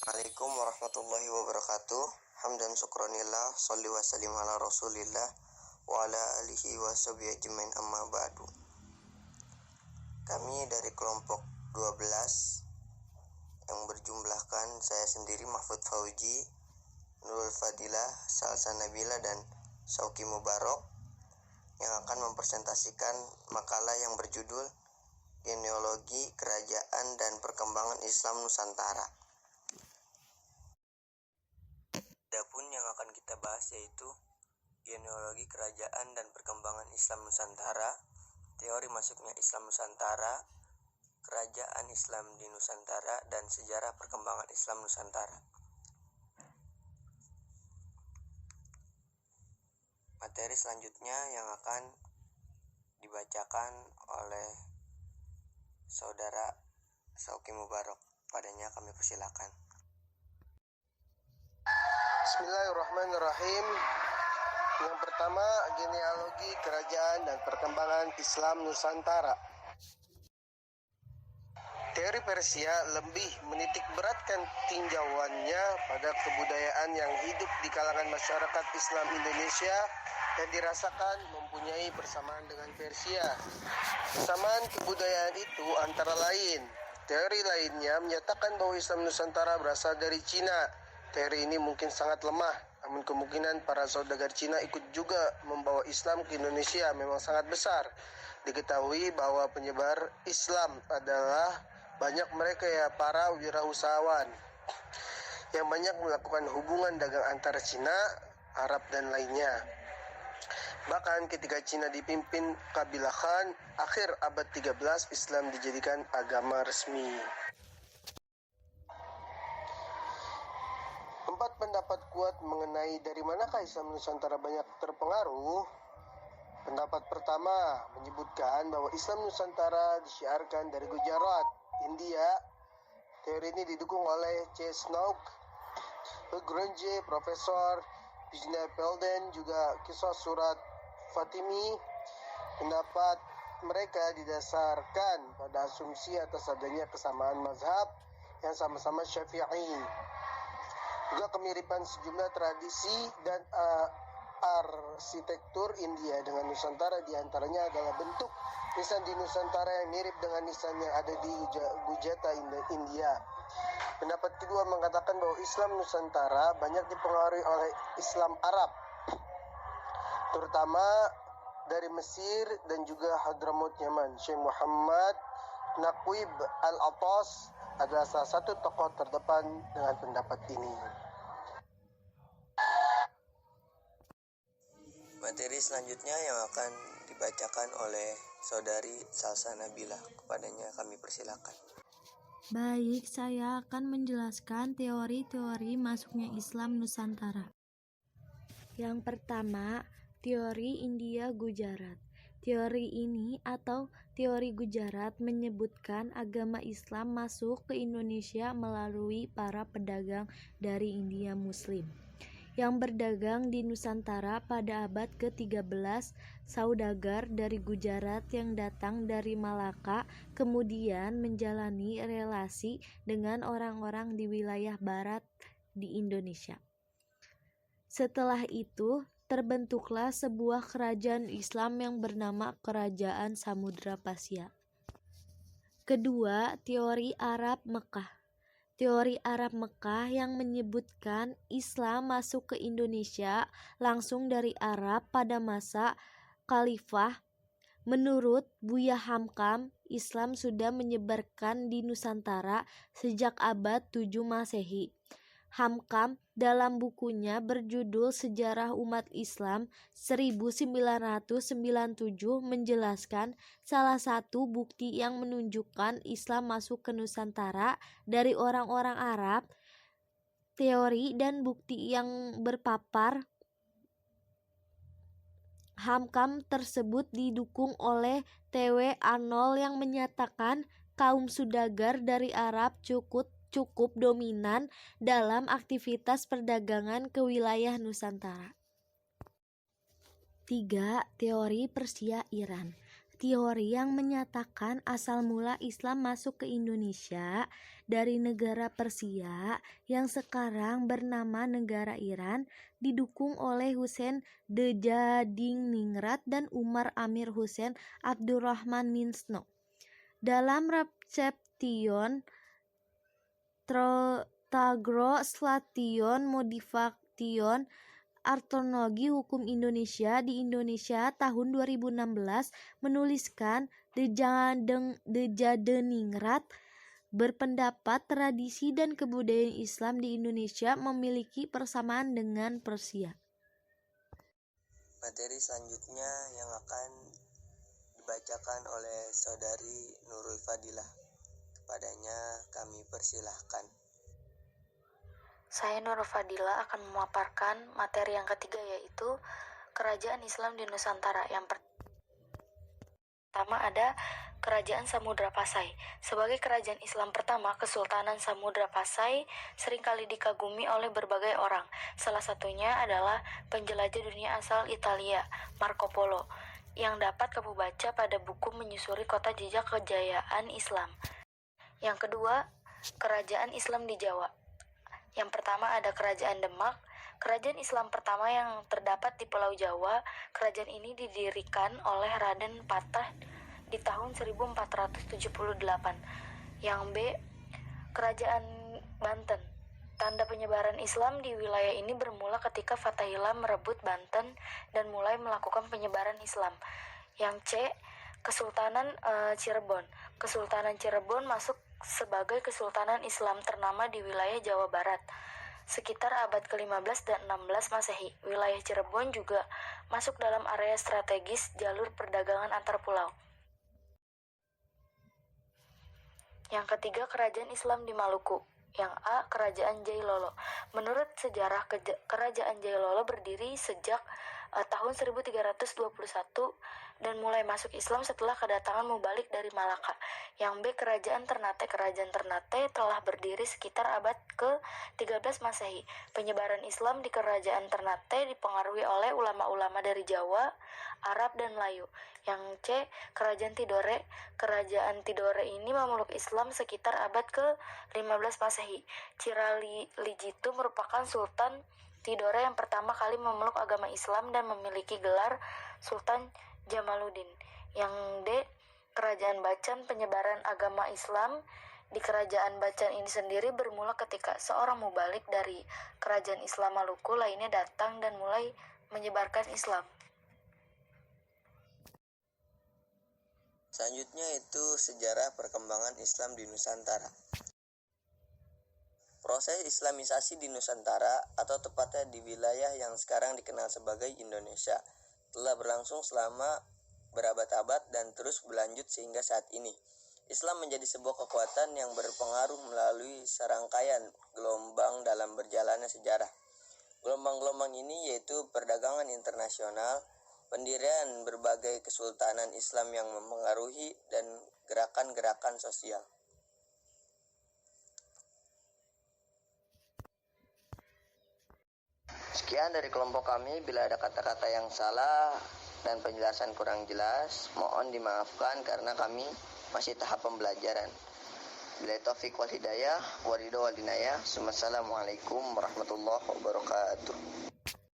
Assalamualaikum warahmatullahi wabarakatuh. Hamdan syukronillah, sholli wa sallim ala rasulillah wa ala alihi wa sahbihi ajmain, amma ba'du. Kami dari kelompok 12 yang berjumlahkan saya sendiri Mahfud Fauji, Nurul Fadilah, Salsa Nabila, dan Syauki Mubarok yang akan mempresentasikan makalah yang berjudul Genealogi Kerajaan dan Perkembangan Islam Nusantara. Adapun yang akan kita bahas yaitu genealogi kerajaan dan perkembangan Islam Nusantara, teori masuknya Islam Nusantara, kerajaan Islam di Nusantara, dan sejarah perkembangan Islam Nusantara. Materi selanjutnya yang akan dibacakan oleh Saudara Syauki Mubarok. Padanya kami persilakan. Bismillahirrahmanirrahim. Yang pertama, genealogi kerajaan dan perkembangan Islam Nusantara. Teori Persia lebih menitik beratkan tinjauannya pada kebudayaan yang hidup di kalangan masyarakat Islam Indonesia dan dirasakan mempunyai persamaan dengan Persia. Persamaan kebudayaan itu antara lain, teori lainnya menyatakan bahwa Islam Nusantara berasal dari Cina. Teori ini mungkin sangat lemah, namun kemungkinan para saudagar Cina ikut juga membawa Islam ke Indonesia memang sangat besar. Diketahui bahwa penyebar Islam adalah banyak mereka para wirausahawan yang banyak melakukan hubungan dagang antara Cina, Arab, dan lainnya. Bahkan ketika Cina dipimpin Kabilah Khan, akhir abad 13 Islam dijadikan agama resmi. Empat pendapat kuat mengenai dari manakah Islam Nusantara banyak terpengaruh. Pendapat pertama menyebutkan bahwa Islam Nusantara disiarkan dari Gujarat, India. Teori ini didukung oleh C. Snook, Grange, Profesor Bijna Pelden, juga kisah surat Fatimi. Pendapat mereka didasarkan pada asumsi atas adanya kesamaan mazhab yang sama-sama Syafi'i. Juga kemiripan sejumlah tradisi dan arsitektur India dengan Nusantara, diantaranya adalah bentuk nisan di Nusantara yang mirip dengan nisan yang ada di Gujata, India. Pendapat kedua mengatakan bahwa Islam Nusantara banyak dipengaruhi oleh Islam Arab, terutama dari Mesir dan juga Hadramaut Yaman. Syekh Muhammad Naqib Al-Attas adalah salah satu tokoh terdepan dengan pendapat ini. Materi selanjutnya yang akan dibacakan oleh Saudari Salsa Nabila. Kepadanya kami persilakan. Baik, saya akan menjelaskan teori-teori masuknya Islam Nusantara. Yang pertama, teori India Gujarat. Teori ini atau teori Gujarat menyebutkan agama Islam masuk ke Indonesia melalui para pedagang dari India Muslim yang berdagang di Nusantara pada abad ke-13. Saudagar dari Gujarat yang datang dari Malaka kemudian menjalani relasi dengan orang-orang di wilayah barat di Indonesia. Setelah itu, terbentuklah sebuah kerajaan Islam yang bernama Kerajaan Samudra Pasya. Kedua, teori Arab Mekah. Teori Arab Mekah yang menyebutkan Islam masuk ke Indonesia langsung dari Arab pada masa Khalifah. Menurut Buya Hamkam, Islam sudah menyebarkan di Nusantara sejak abad 7 Masehi. Hamkam dalam bukunya berjudul Sejarah Umat Islam 1997 menjelaskan salah satu bukti yang menunjukkan Islam masuk ke Nusantara dari orang-orang Arab. Teori dan bukti yang berpapar Hamkam tersebut didukung oleh T.W. Arnold yang menyatakan kaum saudagar dari Arab cukup dominan dalam aktivitas perdagangan ke wilayah Nusantara. 3. Teori Persia Iran. teori yang menyatakan asal mula Islam masuk ke Indonesia dari negara Persia yang sekarang bernama negara Iran, didukung oleh Hussein Dejadiningrat dan Umar Amir Hussein Abdurrahman Minsno. Dalam Reception Tagroslation Modification Artologi Hukum Indonesia di Indonesia tahun 2016 menuliskan Dejadiningrat berpendapat tradisi dan kebudayaan Islam di Indonesia memiliki persamaan dengan Persia. Materi selanjutnya yang akan dibacakan oleh Saudari Nurul Fadilah. Kepadanya kami persilahkan. Saya Nurul Fadilah akan memaparkan materi yang ketiga, yaitu Kerajaan Islam di Nusantara. Yang pertama ada Kerajaan Samudra Pasai. Sebagai kerajaan Islam pertama, Kesultanan Samudra Pasai seringkali dikagumi oleh berbagai orang. Salah satunya adalah penjelajah dunia asal Italia, Marco Polo, yang dapat kamu baca pada buku Menyusuri Kota Jejak Kejayaan Islam. Yang kedua, Kerajaan Islam di Jawa. Yang pertama ada Kerajaan Demak, kerajaan Islam pertama yang terdapat di Pulau Jawa. Kerajaan ini didirikan oleh Raden Patah di tahun 1478. Yang B, Kerajaan Banten. Tanda penyebaran Islam di wilayah ini bermula ketika Fathahillah merebut Banten dan mulai melakukan penyebaran Islam. Yang C, Kesultanan Cirebon. Kesultanan Cirebon masuk sebagai Kesultanan Islam ternama di wilayah Jawa Barat sekitar abad ke-15 dan 16 Masehi. Wilayah Cirebon juga masuk dalam area strategis jalur perdagangan antar pulau. Yang ketiga, Kerajaan Islam di Maluku. Yang A, Kerajaan Jailolo. Menurut sejarah, Kerajaan Jailolo berdiri sejak tahun 1321 dan mulai masuk Islam setelah kedatangan Mubalik dari Malaka. Yang B, Kerajaan Ternate. Kerajaan Ternate telah berdiri sekitar abad ke-13 Masehi. Penyebaran Islam di Kerajaan Ternate dipengaruhi oleh ulama-ulama dari Jawa, Arab, dan Melayu. Yang C, Kerajaan Tidore. Kerajaan Tidore ini memeluk Islam sekitar abad ke-15 Masehi. Ciralijitu merupakan Sultan Tidore yang pertama kali memeluk agama Islam dan memiliki gelar Sultan Jamaluddin. Yang D, Kerajaan Bacan. Penyebaran agama Islam di Kerajaan Bacan ini sendiri bermula ketika seorang mubalik dari Kerajaan Islam Maluku lainnya datang dan mulai menyebarkan Islam. Selanjutnya itu sejarah perkembangan Islam di Nusantara. Proses Islamisasi di Nusantara, atau tepatnya di wilayah yang sekarang dikenal sebagai Indonesia, telah berlangsung selama berabad-abad dan terus berlanjut sehingga saat ini. Islam menjadi sebuah kekuatan yang berpengaruh melalui serangkaian gelombang dalam berjalannya sejarah. Gelombang-gelombang ini yaitu perdagangan internasional, pendirian berbagai kesultanan Islam yang mempengaruhi, dan gerakan-gerakan sosial. Sekian dari kelompok kami. Bila ada kata-kata yang salah dan penjelasan kurang jelas, mohon dimaafkan karena kami masih tahap pembelajaran. Bila taufik wal hidayah, waridho wal inayah. Assalamualaikum warahmatullahi wabarakatuh.